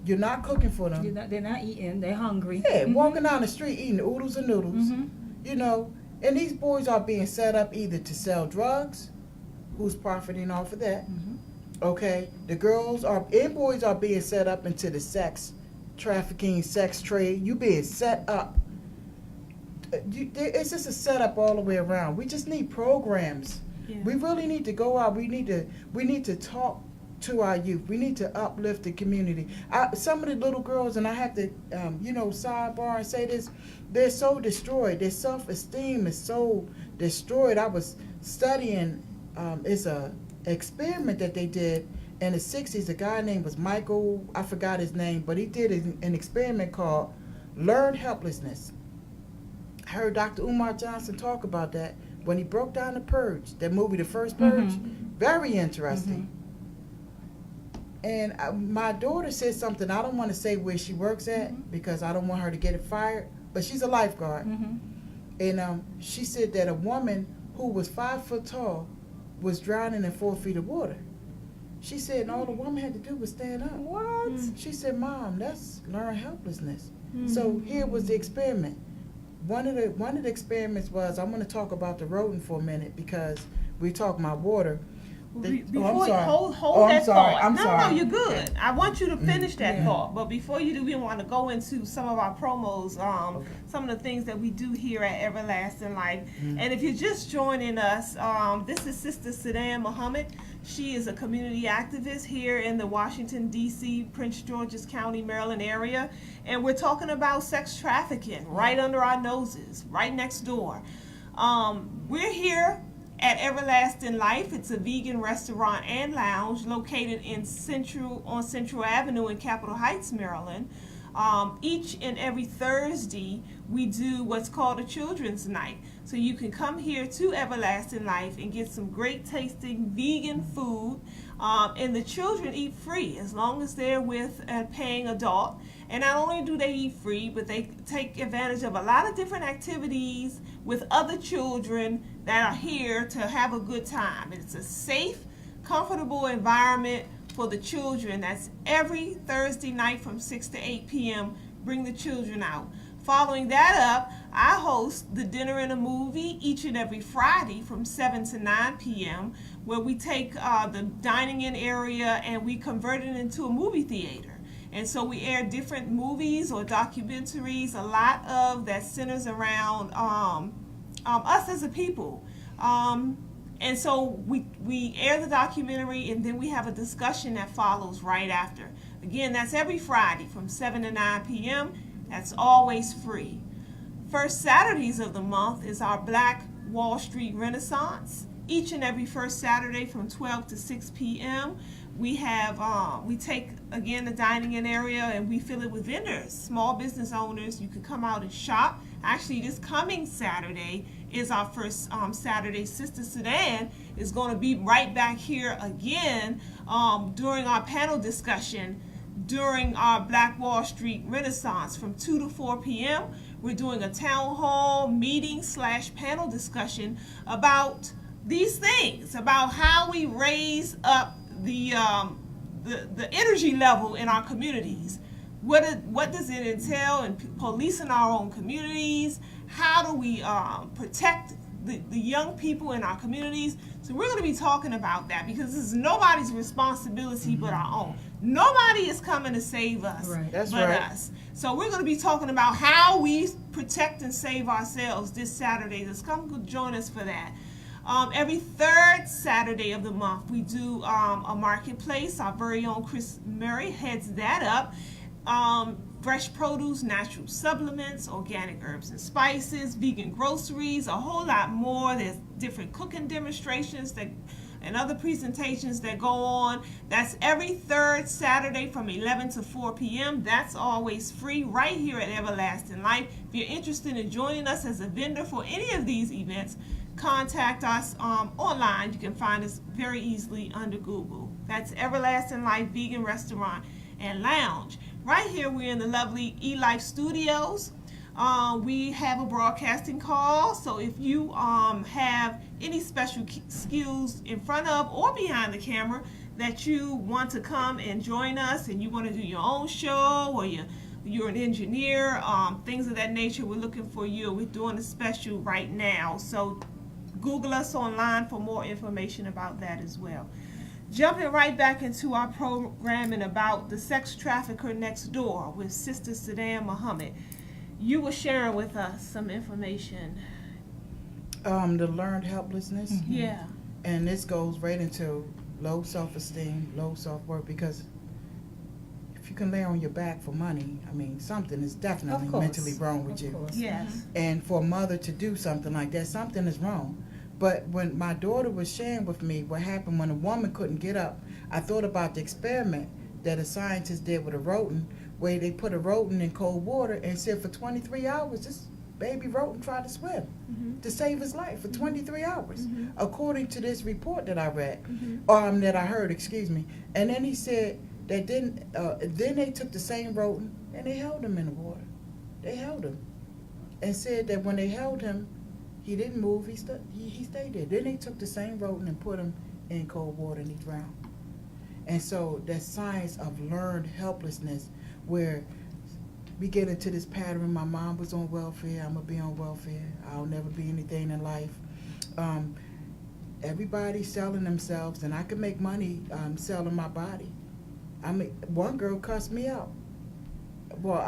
You're not cooking for them.
They're not eating. They're hungry.
Yeah, walking down the street eating oodles and noodles. You know, and these boys are being set up either to sell drugs. Who's profiting off of that? Okay, the boys are being set up into the sex trafficking, sex trade. You being set up. It's just a setup all the way around. We just need programs.
Yeah.
We really need to go out. We need to talk to our youth. We need to uplift the community. Some of the little girls, and I have to, sidebar and say this, they're so destroyed. Their self-esteem is so destroyed. I was studying, it's a experiment that they did in the 60s. A guy named was Michael, I forgot his name, but he did an experiment called Learn Helplessness. I heard Dr. Umar Johnson talk about that when he broke down The Purge, that movie, The First Purge. Very interesting. And my daughter said something, I don't want to say where she works at because I don't want her to get it fired, but she's a lifeguard. And she said that a woman who was 5 foot tall was drowning in 4 feet of water. She said, and all the woman had to do was stand up.
What?
She said, Mom, that's learn helplessness. So here was the experiment. One of the experiments was, I'm going to talk about the rodent for a minute because we talk about water.
Before hold
I'm
that
sorry.
thought.
I'm sorry.
No, you're good. I want you to finish that
Yeah.
thought. But before you do, we want to go into some of our promos, some of the things that we do here at Everlasting Life. And if you're just joining us, this is Sister Sudan Muhammad. She is a community activist here in the Washington, D.C., Prince George's County, Maryland area. And we're talking about sex trafficking right under our noses, right next door. We're here at Everlasting Life. It's a vegan restaurant and lounge located on Central Avenue in Capitol Heights, Maryland. Each and every Thursday, we do what's called a children's night. So you can come here to Everlasting Life and get some great tasting vegan food. And the children eat free as long as they're with a paying adult. And not only do they eat free, but they take advantage of a lot of different activities with other children that are here to have a good time. It's a safe, comfortable environment for the children. That's every Thursday night from 6 to 8 p.m. Bring the children out. Following that up, I host the Dinner and a Movie each and every Friday from 7 to 9 p.m. where we take the dining in area and we convert it into a movie theater. And so we air different movies or documentaries, a lot of that centers around us as a people. And so we air the documentary and then we have a discussion that follows right after. Again, that's every Friday from 7 to 9 p.m. That's always free. First Saturdays of the month is our Black Wall Street Renaissance. Each and every first Saturday from 12 to 6 p.m. We take, again, the dining in area and we fill it with vendors, small business owners. You can come out and shop. Actually, this coming Saturday is our first Saturday. Sister Sudan is going to be right back here again during our panel discussion during our Black Wall Street Renaissance from 2 to 4 p.m. We're doing a town hall meeting / panel discussion about these things, about how we raise up the energy level in our communities. What does it entail in policing our own communities? How do we protect the young people in our communities? So we're going to be talking about that because this is nobody's responsibility but our own. Nobody is coming to save us
That's
but
right.
us. So we're going to be talking about how we protect and save ourselves this Saturday. Let's come join us for that. Every third Saturday of the month, we do a marketplace. Our very own Chris Murray heads that up. Fresh produce, natural supplements, organic herbs and spices, vegan groceries, a whole lot more. There's different cooking demonstrations and other presentations that go on. That's every third Saturday from 11 to 4 p.m. That's always free right here at Everlasting Life. If you're interested in joining us as a vendor for any of these events, contact us online. You can find us very easily under Google. That's Everlasting Life Vegan Restaurant and Lounge. Right here, we're in the lovely eLife Studios. We have a broadcasting call, so if you have any special skills in front of or behind the camera that you want to come and join us and you want to do your own show or you're an engineer, things of that nature, we're looking for you. We're doing a special right now, so Google us online for more information about that as well. Jumping right back into our programming about the sex trafficker next door with Sister Sudan Muhammad, you were sharing with us some information.
The learned helplessness.
Yeah.
And this goes right into low self-esteem, low self-worth, because if you can lay on your back for money, I mean, something is definitely
Of course.
mentally wrong with
Of
you.
course.
Yes.
And for a mother to do something like that, something is wrong. But when my daughter was sharing with me what happened when a woman couldn't get up, I thought about the experiment that a scientist did with a rodent, where they put a rodent in cold water and said for 23 hours, this baby rodent tried to swim to save his life for 23 hours, according to this report that I read, that I heard, excuse me. And then he said that then they took the same rodent and they held him in the water. They held him and said that when they held him, he didn't move. He stayed there. Then they took the same rodent and put him in cold water and he drowned. And so that science of learned helplessness, where we get into this pattern. My mom was on welfare. I'm gonna be on welfare. I'll never be anything in life. Everybody's selling themselves, and I can make money selling my body. I mean, one girl cussed me out. Well,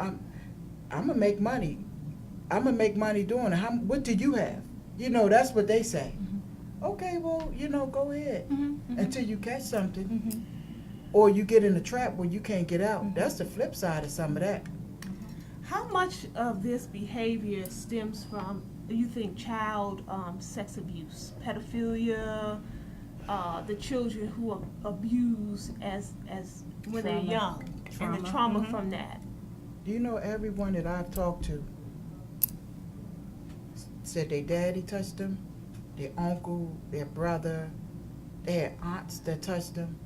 I'm gonna make money. I'm gonna make money doing it. What do you have? You know, that's what they say. Okay, well, you know, go ahead until you catch something, or you get in a trap where you can't get out. That's the flip side of some of that.
How much of this behavior stems from, you think, child sex abuse, pedophilia, the children who are abused as when they're young, and the trauma from that?
Do you know everyone that I've talked to said their daddy touched them, their uncle, their brother, they had aunts that touched them?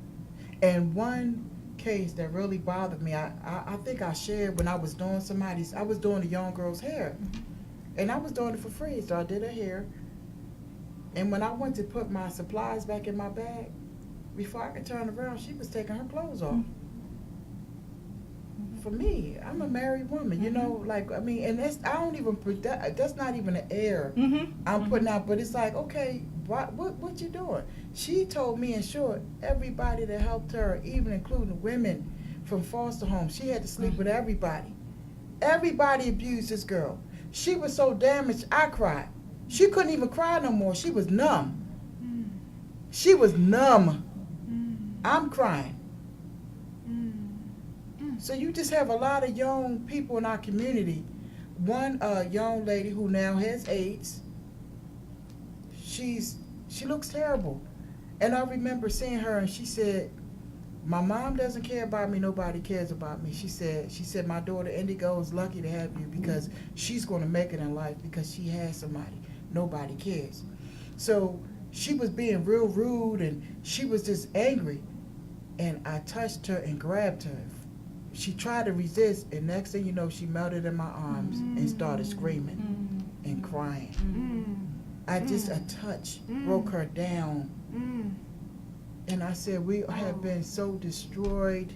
And one case that really bothered me, I think I shared when I was doing I was doing a young girl's hair. And I was doing it for free, so I did her hair. And when I went to put my supplies back in my bag, before I could turn around, she was taking her clothes off. For me, I'm a married woman, you know, like, I mean, and that's not even an air I'm putting out, but it's like, okay, what you doing? She told me, in short, everybody that helped her, even including women from foster homes, she had to sleep with everybody. Everybody abused this girl. She was so damaged, I cried. She couldn't even cry no more. She was numb. She was numb. I'm crying. So you just have a lot of young people in our community. One young lady who now has AIDS, she looks terrible. And I remember seeing her, and she said, my mom doesn't care about me, nobody cares about me. She said, my daughter Indigo is lucky to have you because she's going to make it in life because she has somebody. Nobody cares. So she was being real rude, and she was just angry. And I touched her and grabbed her. She tried to resist, and next thing you know, she melted in my arms and started screaming and crying. A touch broke her down. And I said, we have been so destroyed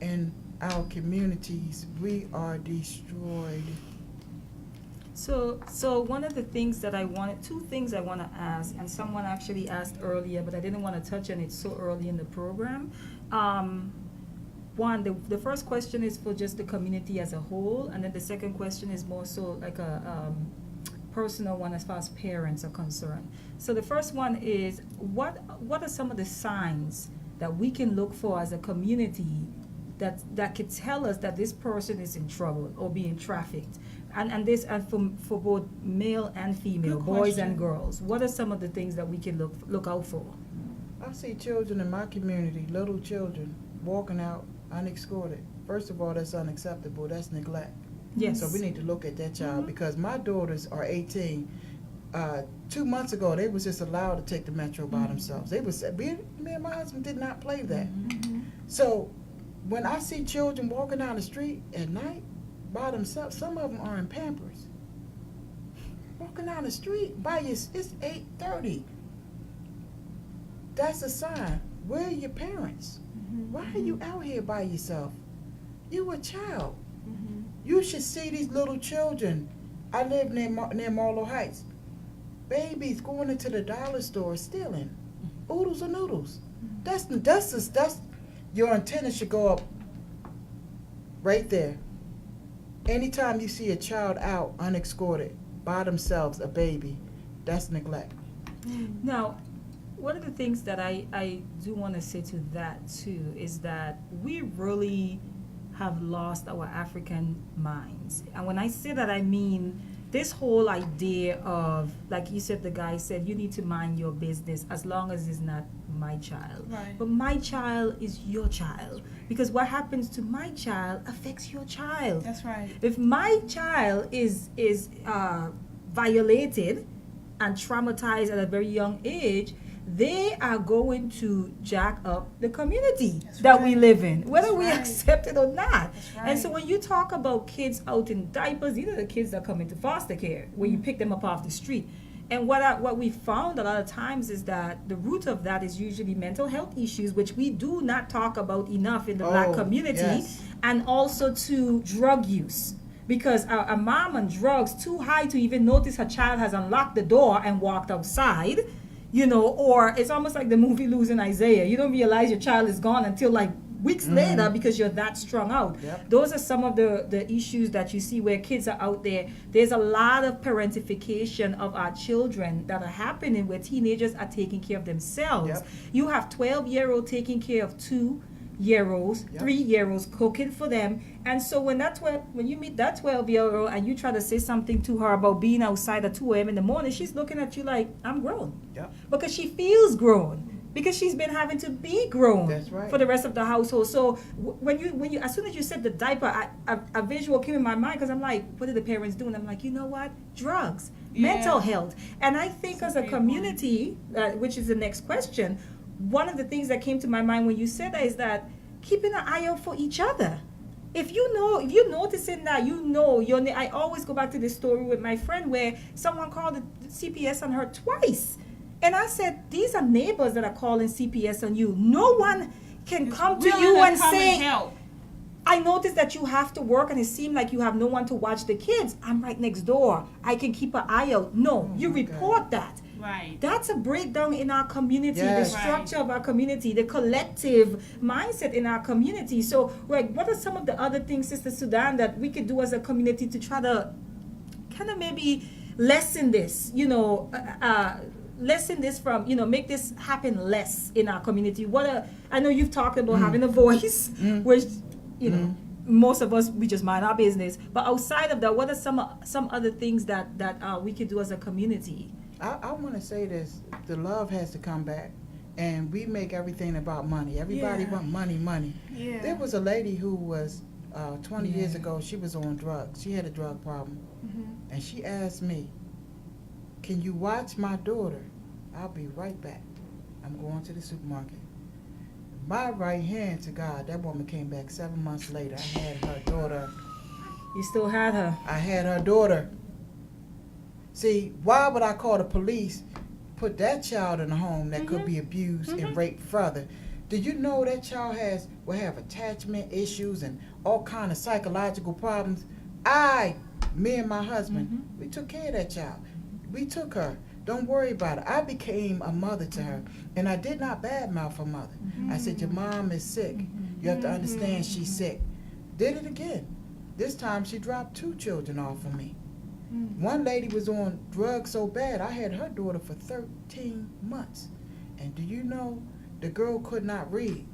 in our communities. We are destroyed.
So one of the things that two things I want to ask, and someone actually asked earlier, but I didn't want to touch on it so early in the program. One, the first question is for just the community as a whole, and then the second question is more so like a personal one as far as parents are concerned. So the first one is, what are some of the signs that we can look for as a community that could tell us that this person is in trouble or being trafficked? And this for both male and female, boys and girls. What are some of the things that we can look out for?
I see children in my community, little children, walking out unescorted. First of all, that's unacceptable. That's neglect.
Yes.
So we need to look at that child because my daughters are 18. 2 months ago, they was just allowed to take the metro by themselves. Me and my husband did not play that. So when I see children walking down the street at night by themselves, some of them are in Pampers. Walking down the street by it's 8:30. That's a sign. Where are your parents? Why are you out here by yourself? You a child. You should see these little children. I live near Marlow Heights. Babies going into the dollar store stealing oodles of noodles. That's your antenna should go up right there. Anytime you see a child out unescorted by themselves, a baby, that's neglect.
Now, one of the things that I do want to say to that too is that we really have lost our African minds. And when I say that, I mean this whole idea of, like you said, the guy said, you need to mind your business as long as it's not my child.
Right.
But my child is your child. Because what happens to my child affects your child.
That's right.
If my child is violated and traumatized at a very young age, they are going to jack up the community
That's
that we
right.
live in, whether
That's
we
right.
accept it or not.
That's right.
And so when you talk about kids out in diapers, these are the kids that come into foster care, where you pick them up off the street. And what we found a lot of times is that the root of that is usually mental health issues, which we do not talk about enough in the Black community,
yes.
and also to drug use. Because a mom on drugs too high to even notice her child has unlocked the door and walked outside, you know, or it's almost like the movie Losing Isaiah. You don't realize your child is gone until like weeks later because you're that strung out.
Yep.
Those are some of the issues that you see where kids are out there. There's a lot of parentification of our children that are happening where teenagers are taking care of themselves.
Yep.
You have 12-year-old taking care of 2-year-olds,
Yep.
3-year-olds, cooking for them. And so when you meet that 12-year-old and you try to say something to her about being outside at 2 a.m. in the morning, she's looking at you like, I'm grown.
Yep.
Because she feels grown. Because she's been having to be grown
That's right.
for the rest of the household. So when you as soon as you said the diaper, a visual came in my mind because I'm like, what are the parents doing? I'm like, you know what? Drugs,
Yeah.
mental health. And I think
That's
as
a
a
big
community, which is the next question, one of the things that came to my mind when you said that is that keeping an eye out for each other. If you're noticing that, I always go back to this story with my friend where someone called the CPS on her twice. And I said, these are neighbors that are calling CPS on you. No one can come to
Willing
you
to
and
come
say,
help.
I noticed that you have to work and it seemed like you have no one to watch the kids. I'm right next door. I can keep an eye out. No,
Oh
you
my
report that.
Right.
That's a breakdown in our community,
Yes.
the
Right.
structure of our community, the collective mindset in our community. So, like, what are some of the other things, Sister Sudan, that we could do as a community to try to kind of maybe lessen this, lessen this from, make this happen less in our community? I know you've talked about having a voice, which, most of us, we just mind our business. But outside of that, what are some other things that we could do as a community?
I want to say this: the love has to come back, and we make everything about money. Everybody
Yeah.
want money.
Yeah.
There was a lady who was 20 years
Yeah.
ago. She was on drugs. She had a drug problem,
Mhm.
and she asked me, "Can you watch my daughter? I'll be right back. I'm going to the supermarket." My right hand to God, that woman came back 7 months later. I had her daughter.
You still had her.
I had her daughter. See, why would I call the police, put that child in a home that could be abused and raped further? Do you know that child will have attachment issues and all kind of psychological problems? Me and my husband, we took care of that child. We took her. Don't worry about it. I became a mother to her, and I did not badmouth her mother. I said, your mom is sick. You have to understand she's sick. Did it again. This time she dropped 2 children off of me. One lady was on drugs so bad, I had her daughter for 13 months. And do you know, the girl could not read.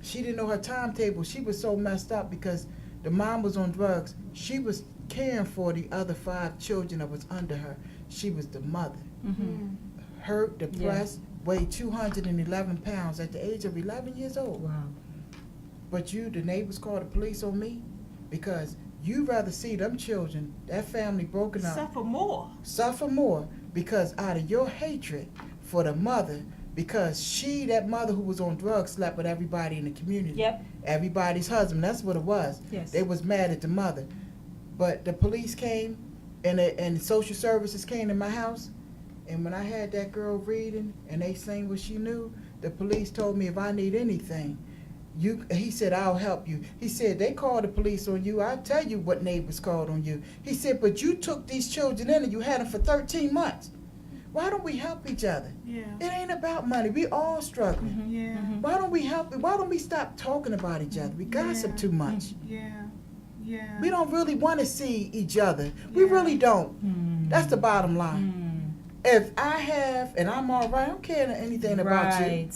She didn't know her timetable. She was so messed up because the mom was on drugs. She was caring for the other 5 children that was under her. She was the mother. Hurt, depressed, weighed 211 pounds at the age of 11 years old.
Wow.
But the neighbors called the police on me because you'd rather see them children, that family broken up,
Suffer more.
because out of your hatred for the mother, because that mother who was on drugs slept with everybody in the community.
Yep.
Everybody's husband, that's what it was.
Yes.
They was mad at the mother. But the police came and social services came to my house, and when I had that girl reading and they saying what she knew, the police told me if I need anything, he said, I'll help you. He said, they called the police on you. I'll tell you what neighbors called on you. He said, but you took these children in and you had them for 13 months. Why don't we help each other?
Yeah.
It ain't about money. We all struggling.
Mhm.
Yeah.
Mhm.
Why don't we help? Why don't we stop talking about each other? We gossip
Yeah.
too much.
Yeah. Yeah.
We don't really want to see each other. We
Yeah.
really don't.
Mm.
That's the bottom line. If I have and I'm all right, I don't care anything about you.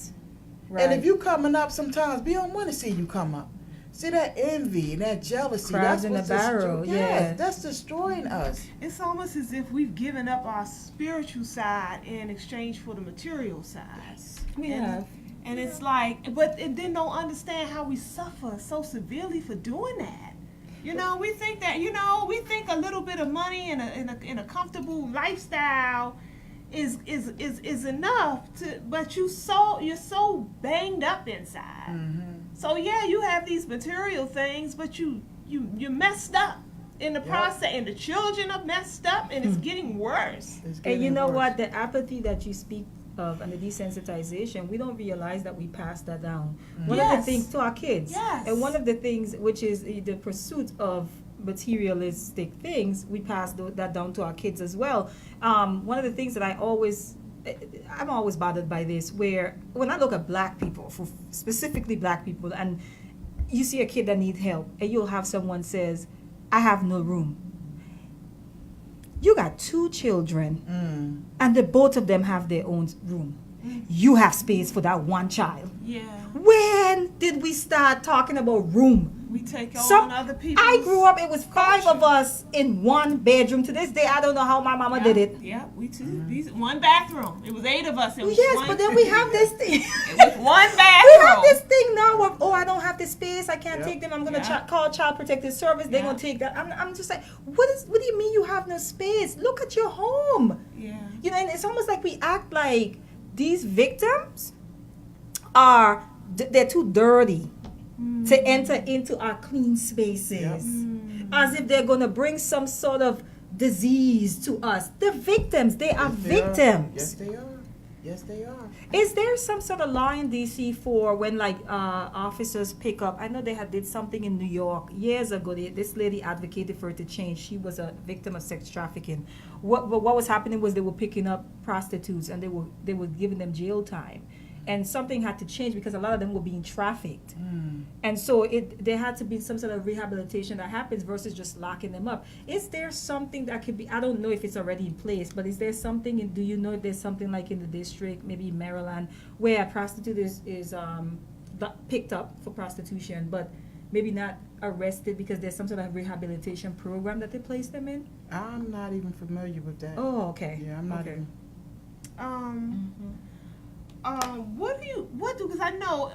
Right.
And if you coming up, sometimes we don't want to see you come up. See that envy and that jealousy.
Crabs
that's
in the
what's
barrel,
yes,
yeah.
that's destroying us.
It's almost as if we've given up our spiritual side in exchange for the material side.
We
And-
have.
And it's like, but and then don't understand how we suffer so severely for doing that. You know, we think that, we think a little bit of money in a comfortable lifestyle is enough to, but you're so banged up inside.
Mm-hmm.
So yeah, you have these material things, but you're messed up in the
Yep.
process, and the children are messed up, and it's getting worse.
And you know what? The apathy that you speak of and the desensitization, we don't realize that we pass that down. One of the
Yes.
things to our kids.
Yes.
And one of the things, which is the pursuit of materialistic things, we pass that down to our kids as well. One of the things that I'm always bothered by this, where when I look at black people, specifically black people, and you see a kid that needs help, and you'll have someone says, I have no room. You got 2 children, and both of them have their own room. You have space for that one child.
Yeah,
When did we start talking about room?
we take on
Some-
other people.
I grew up, it was 5 of us in one bedroom. To this day, I don't know how my mama did it.
Yeah, we too. One bathroom. It was 8 of us. It was
Yes,
one,
but then we have this thing.
it was one
We
bathroom.
have this thing now of, I don't have the space, I can't
Yep.
take them, I'm going to
Yeah.
call Child Protective Service, they're
Yeah.
going to take that. I'm just like, what do you mean you have no space? Look at your home.
Yeah.
You know, and it's almost like we act like these victims are, they're too dirty to enter into our clean spaces.
Yep.
As if they're going to bring some sort of disease to us. The victims, they are
Yes, they are.
victims.
Yes, they are. Yes, they are.
Is there some sort of law in DC for when officers pick up? I know they did something in New York years ago. This lady advocated for it to change. She was a victim of sex trafficking. What was happening was they were picking up prostitutes and they were giving them jail time. And something had to change because a lot of them were being trafficked. And so there had to be some sort of rehabilitation that happens versus just locking them up. Is there something that could be, I don't know if it's already in place, but is there something, do you know if there's something like in the district, maybe Maryland, where a prostitute is picked up for prostitution, but maybe not arrested because there's some sort of rehabilitation program that they place them in?
I'm not even familiar with that.
Oh, okay.
Yeah, I'm not
Okay.
even.
Because I know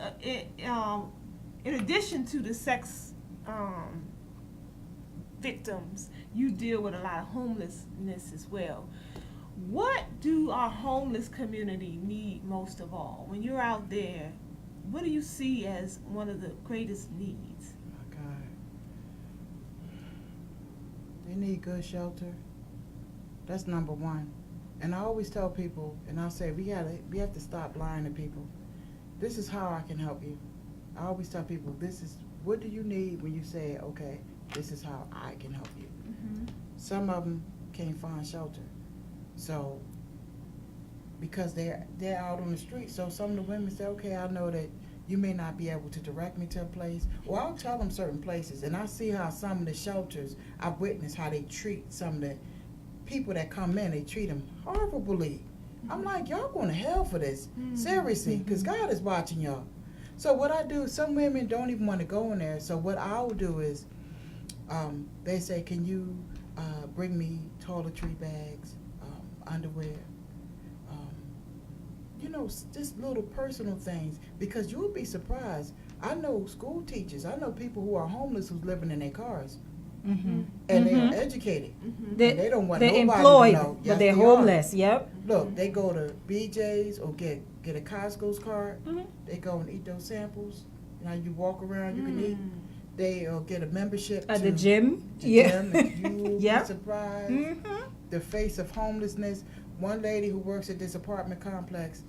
in addition to the sex victims, you deal with a lot of homelessness as well. What do our homeless community need most of all? When you're out there, what do you see as one of the greatest needs?
My God. They need good shelter. That's number one. And I always tell people, and I say, we have to stop lying to people. This is how I can help you. I always tell people, what do you need when you say, okay, this is how I can help you. Some of them can't find shelter. So, because they're out on the street, so some of the women say, okay, I know that you may not be able to direct me to a place, or I'll tell them certain places, and I see how some of the shelters, I've witnessed how they treat some of the people that come in, they treat them horribly. I'm like, y'all going to hell for this, seriously, because God is watching y'all. So what I do, some women don't even want to go in there, so what I'll do is, they say, can you bring me toiletry bags, underwear, just little personal things, because you'll be surprised. I know school teachers, I know people who are homeless who's living in their cars, and they are educated. And they don't want
They're
nobody
employed,
to know.
but
Yes,
they're
they are.
homeless. Yep.
Look, they go to BJ's or get a Costco's card. They go and eat those samples. Now you walk around, you can eat. They get a membership
At
to
the gym.
the
Yeah.
gym, and you will
Yep.
be surprised. The face of homelessness. One lady who works at this apartment complex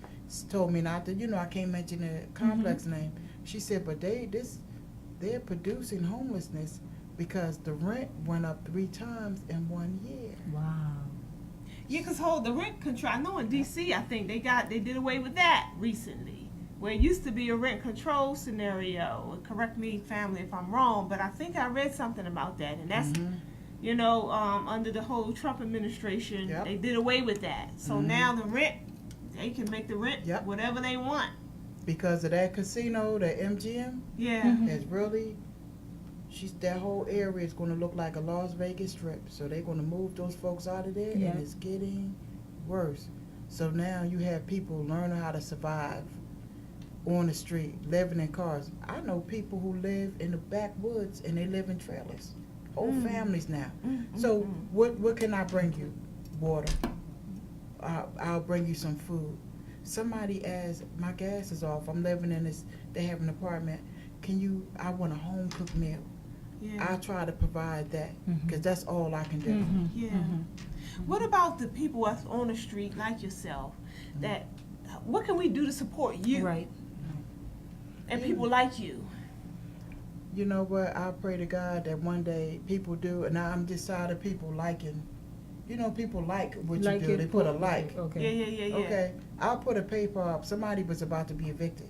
told me not to, I can't mention the complex name. She said, but they're producing homelessness because the rent went up 3 times in 1 year.
Wow.
Yeah, because the rent control, I know in D.C., I think they did away with that recently, where it used to be a rent control scenario. Correct me, family, if I'm wrong, but I think I read something about that, and that's, under the whole Trump administration,
Yep.
they did away with that. So now the rent, they can make the rent
Yep.
whatever they want.
Because of that casino, the MGM,
Yeah.
is really, that whole area is going to look like a Las Vegas Strip. So they're going to move those folks out of there,
Yeah.
and it's getting worse. So now you have people learning how to survive on the street, living in cars. I know people who live in the backwoods and they live in trailers. Whole families now. So what can I bring you? Water. I'll bring you some food. Somebody asked, my gas is off. I'm living in this. They have an apartment. I want a home cooked meal.
Yeah.
I try to provide that because that's all I can do.
Yeah. What about the people that's on the street like yourself? That what can we do to support you?
Right.
And people like you.
You know what? I pray to God that one day people do, and I'm just tired of people liking. You know, people like what
Like
you do.
it,
They put a like.
Okay.
Yeah.
Okay, I'll put a paper up. Somebody was about to be evicted.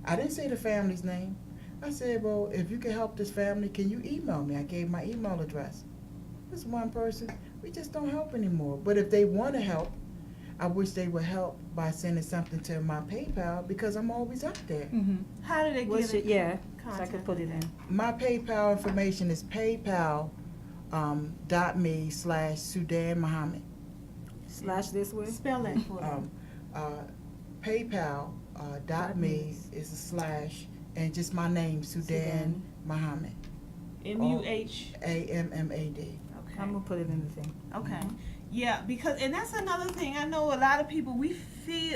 I didn't say the family's name. I said, well, if you can help this family, can you email me? I gave my email address. This one person, we just don't help anymore. But if they want to help, I wish they would help by sending something to my PayPal because I'm always up there.
How do they
What's
get
it? Yeah. So I
contact
could put it in.
My PayPal information is PayPal.me/Sudan Muhammad.
Slash this way.
Spell that for them.
PayPal.me is a slash and just my name, Sudan Muhammad.
MUH.
AMMAD.
Okay.
I'm gonna put it in the thing.
Okay. Yeah, and that's another thing. I know a lot of people,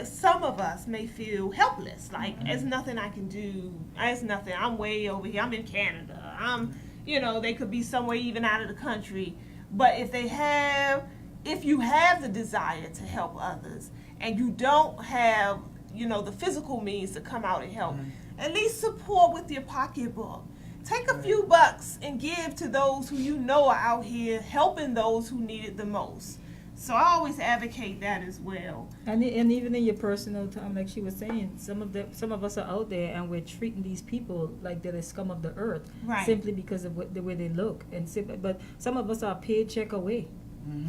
some of us may feel helpless. Like, there's nothing I can do. There's nothing. I'm way over here. I'm in Canada. They could be somewhere even out of the country. But if you have the desire to help others and you don't have, the physical means to come out and help, at least support with your pocketbook. Take a few bucks and give to those who are out here helping those who need it the most. So I always advocate that as well.
And even in your personal time, like she was saying, some of us are out there and we're treating these people like they're the scum of the earth,
Right.
simply because of the way they look. But some of us are a paycheck away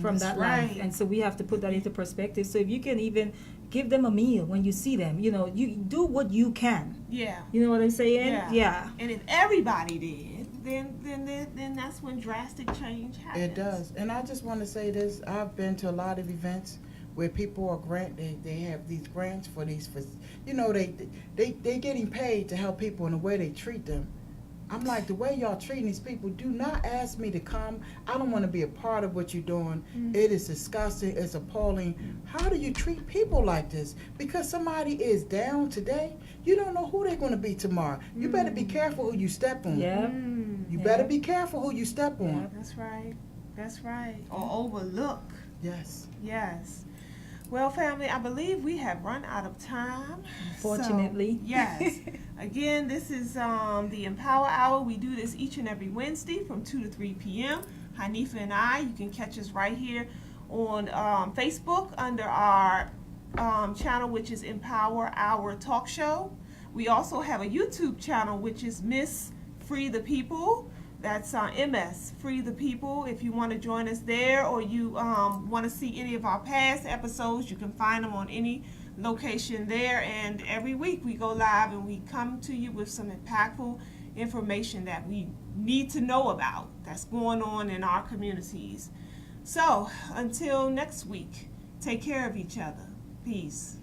from that life,
right.
and so we have to put that into perspective. So if you can even give them a meal when you see them, you do what you can.
Yeah.
You know what I'm saying?
Yeah. And if everybody did, then that's when drastic change happens.
It does. And I just want to say this. I've been to a lot of events where people are they have these grants for these, they getting paid to help people in the way they treat them. I'm like, the way y'all treating these people, do not ask me to come. I don't want to be a part of what you're doing. It is disgusting. It's appalling. How do you treat people like this? Because somebody is down today, you don't know who they're going to be tomorrow. You better be careful who you step on.
Yeah.
You better be careful who you step on.
Yeah.
That's right. Or overlook.
Yes.
Yes. Well, family, I believe we have run out of time.
Fortunately.
So, yes. Again, this is the Empower Hour. We do this each and every Wednesday from 2 to 3 p.m. Hanifah and I, you can catch us right here on Facebook under our channel, which is Empower Hour Talk Show. We also have a YouTube channel, which is Miss Free the People. That's MS, Free the People. If you want to join us there, or you want to see any of our past episodes, you can find them on any location there. And every week we go live and we come to you with some impactful information that we need to know about that's going on in our communities. So until next week, take care of each other. Peace.